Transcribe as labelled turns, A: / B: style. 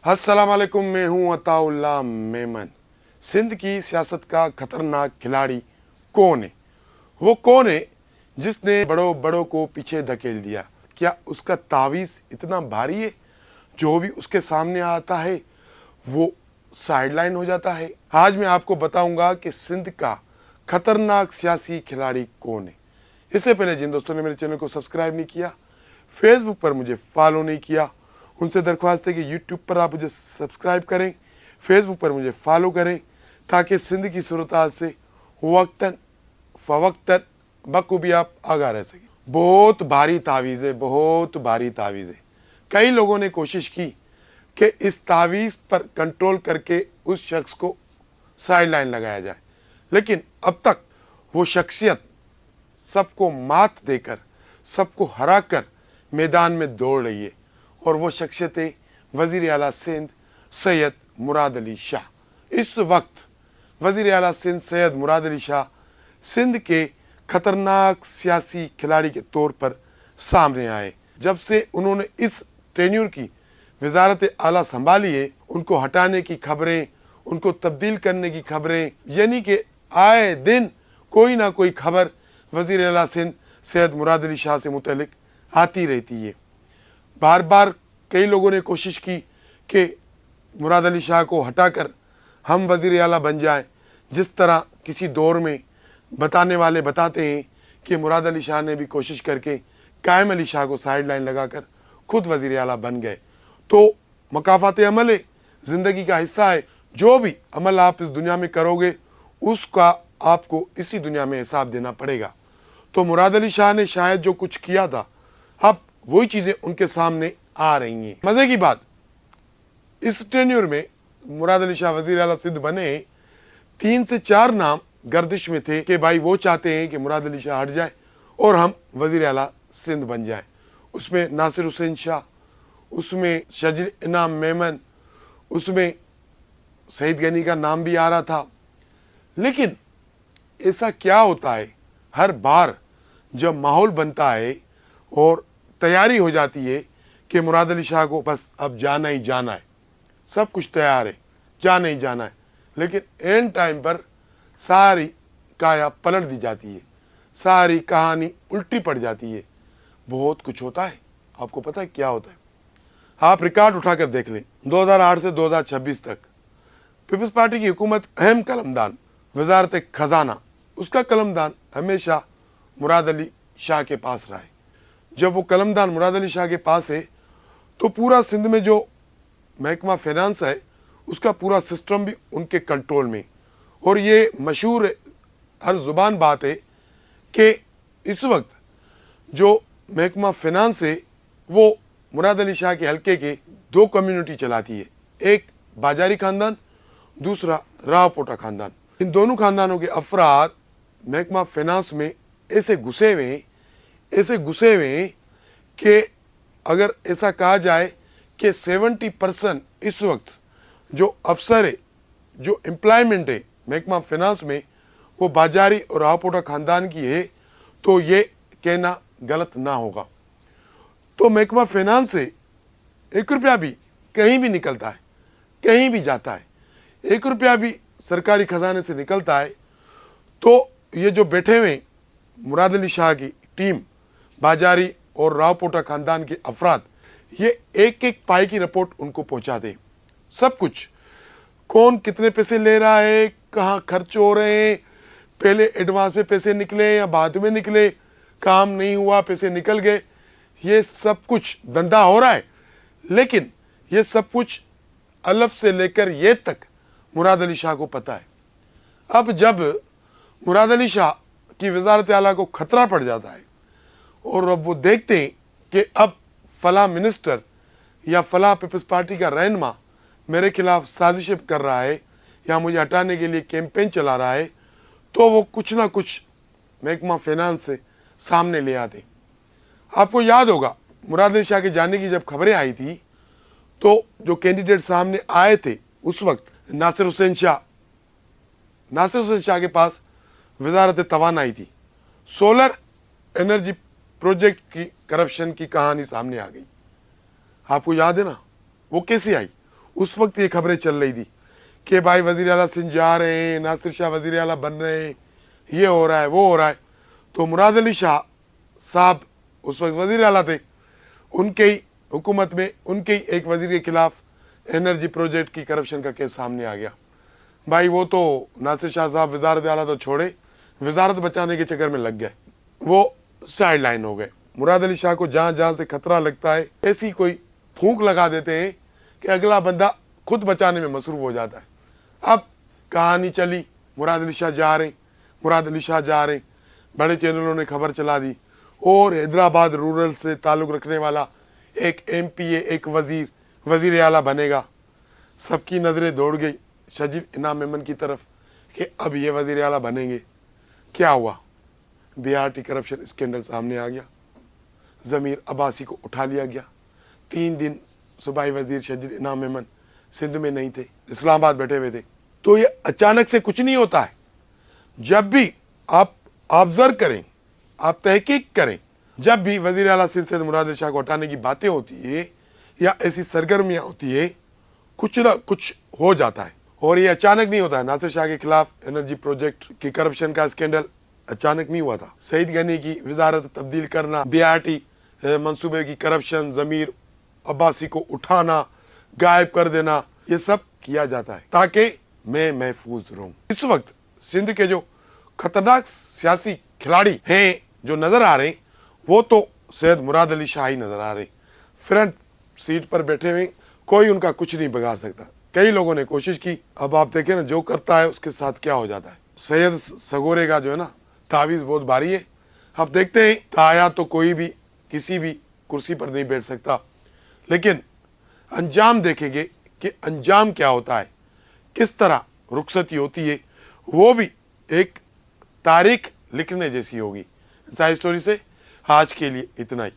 A: अस्सलाम वालेकुम, मैं हूं अताउल्ला मेमन। सिंध की सियासत का खतरनाक खिलाड़ी कौन है? वो कौन है जिसने बड़ों बड़ों को पीछे धकेल दिया? क्या उसका तावीज़ इतना भारी है जो भी उसके सामने आता है वो साइडलाइन हो जाता है? आज मैं आपको बताऊंगा कि सिंध का खतरनाक सियासी खिलाड़ी कौन है। इससे पहले जिन दोस्तों ने मेरे चैनल को सब्सक्राइब नहीं किया, फेसबुक पर मुझे फॉलो नहीं किया, उनसे दरख्वास्त है कि यूट्यूब पर आप मुझे सब्सक्राइब करें, फेसबुक पर मुझे फॉलो करें, ताकि सिंध की सूरत से वक्तन फ़वक्तन बखूबी आप आगाह रह सकें। बहुत भारी तावीज़ है, बहुत भारी तावीज़ है। कई लोगों ने कोशिश की कि इस तावीज़ पर कंट्रोल करके उस शख्स को साइड लाइन लगाया जाए, लेकिन अब तक वो शख्सियत सबको मात देकर, सबको हरा कर मैदान में दौड़ रही है, और वो शख्सियत है वज़ीर आला सिंध सैयद मुराद अली शाह। इस वक्त वज़ीर आला सिंध सैयद मुराद अली शाह सिंध के खतरनाक सियासी खिलाड़ी के तौर पर सामने आए। जब से उन्होंने इस टेन्यूर की वजारत आला संभाली है, उनको हटाने की खबरें, उनको तब्दील करने की खबरें, यानी कि आए दिन कोई ना कोई खबर वज़ीर आला सिंध सैयद मुराद अली शाह से मुतल्लिक आती रहती है। बार बार कई लोगों ने कोशिश की कि मुराद अली शाह को हटाकर हम वज़ीर आला बन जाएं। जिस तरह किसी दौर में बताने वाले बताते हैं कि मुराद अली शाह ने भी कोशिश करके कायम अली शाह को साइड लाइन लगाकर खुद वज़ीर आला बन गए। तो मकाफ़ात अमल है, ज़िंदगी का हिस्सा है। जो भी अमल आप इस दुनिया में करोगे उसका आपको इसी दुनिया में हिसाब देना पड़ेगा। तो मुराद अली शाह ने शायद जो कुछ किया था, अब वही चीज़ें उनके सामने आ रही हैं। मज़े की बात, इस टेन्यूर में मुराद अली शाह वज़ीर आला सिंध बने, 3 से 4 नाम गर्दिश में थे कि भाई वो चाहते हैं कि मुराद अली शाह हट जाए और हम वज़ीर आला सिंध बन जाए। उसमें नासिर हुसैन शाह, उसमें शजीर इनाम मेमन, उसमें सईद गनी का नाम भी आ रहा था। लेकिन ऐसा क्या होता है, हर बार जब माहौल बनता है और तैयारी हो जाती है कि मुराद अली शाह को बस अब जाना ही जाना है, सब कुछ तैयार है, जाना ही जाना है, लेकिन एंड टाइम पर सारी काया पलट दी जाती है, सारी कहानी उल्टी पड़ जाती है। बहुत कुछ होता है। आपको पता है क्या होता है? आप रिकॉर्ड उठाकर देख लें, 2008 से 2026 तक पीपल्स पार्टी की हुकूमत अहम कलमदान वजारत खजाना, उसका कलमदान हमेशा मुराद अली शाह के पास रहा है। जब वो कलमदान मुराद अली शाह के पास है तो पूरा सिंध में जो महकमा फाइनेंस है उसका पूरा सिस्टम भी उनके कंट्रोल में। और ये मशहूर हर ज़ुबान बात है कि इस वक्त जो महकमा फाइनेंस है वो मुराद अली शाह के हल्के के 2 कम्युनिटी चलाती है, एक बाजारी ख़ानदान, दूसरा रावपोटा ख़ानदान। इन दोनों ख़ानदानों के अफराद महकमा फाइनेंस में ऐसे घुसे हुए हैं कि अगर ऐसा कहा जाए कि 70% इस वक्त जो अफसर है, जो एम्प्लॉयमेंट है महकमा फाइनेंस में, वो बाजारी और रावपोटा ख़ानदान की है, तो ये कहना गलत ना होगा। तो महकमा फाइनेंस से 1 रुपया भी कहीं भी निकलता है, कहीं भी जाता है, 1 रुपया भी सरकारी खजाने से निकलता है, तो ये जो बैठे हुए मुराद अली शाह की टीम, बाजारी और रावपोटा ख़ानदान के अफराद, ये एक एक पाई की रिपोर्ट उनको पहुंचा दे। सब कुछ, कौन कितने पैसे ले रहा है, कहाँ खर्च हो रहे हैं, पहले एडवांस में पैसे निकले या बाद में निकले, काम नहीं हुआ पैसे निकल गए, ये सब कुछ धंधा हो रहा है। लेकिन ये सब कुछ अलफ से लेकर ये तक मुराद अली शाह को पता है। अब जब मुराद अली शाह की वजारत आला को खतरा पड़ जाता है और अब वो देखते हैं कि अब फला मिनिस्टर या फला पीपल्स पार्टी का रहनुमा मेरे खिलाफ साजिश कर रहा है या मुझे हटाने के लिए कैंपेन चला रहा है, तो वो कुछ ना कुछ महकमा फाइनेंस से सामने ले आते। आपको याद होगा मुराद अली शाह के जाने की जब खबरें आई थी तो जो कैंडिडेट सामने आए थे उस वक्त नासिर हुसैन शाह के पास वजारत तवानाई थी। सोलर एनर्जी प्रोजेक्ट की करप्शन की कहानी सामने आ गई। आपको याद है ना वो कैसे आई? उस वक्त ये खबरें चल रही थी कि भाई वज़ीर आला सिंध जा रहे हैं, नासिर शाह वज़ीर आला बन रहे हैं, ये हो रहा है वो हो रहा है। तो मुराद अली शाह साहब उस वक्त वज़ीर आला थे, उनके ही हुकूमत में उनके ही एक वज़ीर के खिलाफ एनर्जी प्रोजेक्ट की करप्शन का केस सामने आ गया। भाई वो तो नासिर शाह साहब वजारत आला तो छोड़े, वजारत बचाने के चक्कर में लग गए, वो साइड लाइन हो गए। मुराद अली शाह को जहाँ जहाँ से खतरा लगता है ऐसी कोई फूंक लगा देते हैं कि अगला बंदा खुद बचाने में मसरूफ हो जाता है। अब कहानी चली, मुराद अली शाह जा रहे, मुराद अली शाह जा रहे, बड़े चैनलों ने खबर चला दी, और हैदराबाद रूरल से ताल्लुक़ रखने वाला एक MPA, एक वज़ीर आला बनेगा। सबकी नज़रें दौड़ गई शजीब इनाम मेमन की तरफ कि अब ये वज़ीर आला बनेंगे। क्या हुआ? BRT करप्शन स्कैंडल सामने आ गया, ज़मीर अब्बासी को उठा लिया गया। 3 दिन सूबाई वज़ीर शजीब इनाम मेमन सिंध में नहीं थे, इस्लामाबाद बैठे हुए थे। तो ये अचानक से कुछ नहीं होता है। जब भी आप ऑब्जर्व करें, आप तहकीक करें, जब भी वज़ीर आला सिंध से मुराद अली शाह को हटाने की बातें होती है या ऐसी सरगर्मियाँ होती है, कुछ ना कुछ हो जाता है। और ये अचानक नहीं होता है। नासिर शाह के खिलाफ एनर्जी प्रोजेक्ट की करप्शन का स्कैंडल अचानक नहीं हुआ था। सईद गनी की वजारत तब्दील करना, BRT मंसूबे की करप्शन, ज़मीर अब्बासी को उठाना, गायब कर देना, ये सब किया जाता है ताकि मैं महफूज रहूं। इस वक्त सिंध के जो खतरनाक सियासी खिलाड़ी हैं जो नजर आ रहे हैं, वो तो सैयद मुराद अली शाह ही नजर आ रहे, फ्रंट सीट पर बैठे हुए, कोई उनका कुछ नहीं बिगाड़ सकता। कई लोगों ने कोशिश की, अब आप देखें ना जो करता है उसके साथ क्या हो जाता है। सैयद सगोरे का जो है ना तावीज़ बहुत भारी है। आप देखते हैं ताया तो कोई भी किसी भी कुर्सी पर नहीं बैठ सकता, लेकिन अंजाम देखेंगे कि अंजाम क्या होता है, किस तरह रुखसती होती है, वो भी एक तारीख लिखने जैसी होगी। साइड स्टोरी से आज के लिए इतना ही।